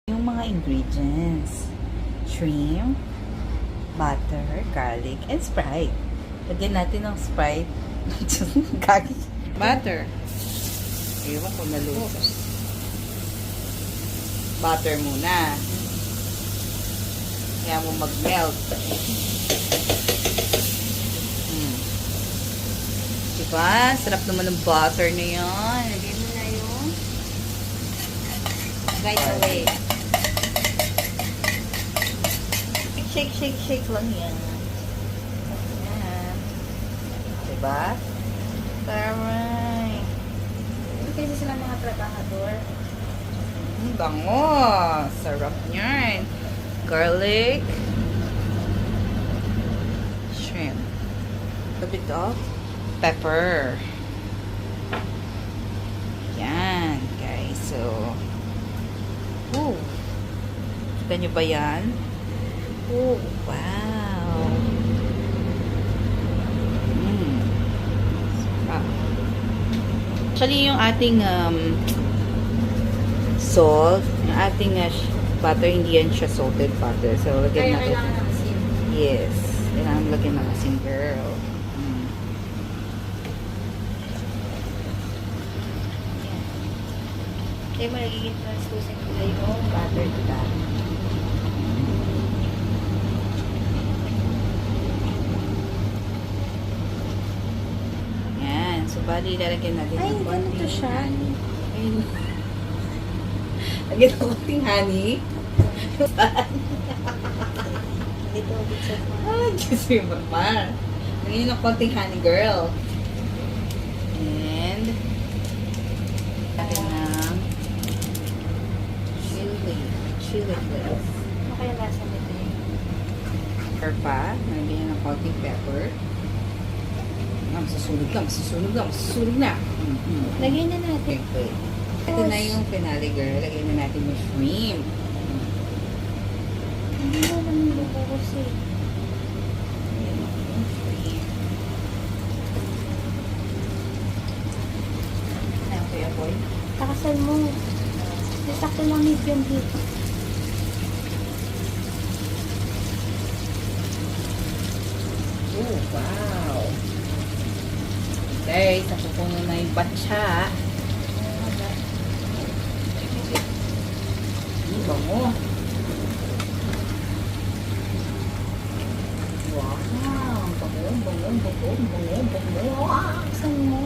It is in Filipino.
Yung mga ingredients. Shrimp, butter, garlic, and Sprite. Lagyan natin ng Sprite. Gagi. Butter. Ewan ko naluto. Butter muna. Kaya mo mag-melt. Diba? Sarap naman ng butter na yan. Lagyan mo na yung right away. Shake, shake, shake lang yan. Ayan. Diba? Taray. Hindi kasi sila mga trabahador. Bango. Sarap niyan. Garlic. Shrimp. A bit of pepper. Yan, guys. So, kita nyo ba yan? Oh, wow. Actually, yung ating salt, yung ating butter, hindi yan siya salted butter. So, lagyan Kaya natin. kailangan ng asin. Yes. Kailangan lagyan ng asin, girl. Kaya magiging translucent nila yung butter nila. Yan. So, bali, lalagyan natin Ay, ng ganito konting siya. honey. Ayun. Lagyan ng konting honey. Dito ulit sa Ah, Diyos mo yung mama. Lagyan ng konting honey, girl. And, lagyan ng chili flakes. ano kaya lasa nito eh? Pepper pa. Lagyan ng konting pepper. Masusunog na, masusunog na, masusunog na. Lagyan na natin. Okay. Ito na yung finale, girl. Lagyan na natin yung shrimp. Hindi mo naman lubos eh. Ayan, yung shrimp. Ayan, Kuya Boy. Takasan mo. Sakto lang medium heat. Oh, wow. Okay, tapupuno na yung batsa. Ang bango. Wow. Bango, bango, bango, bango, bango. Saan mo?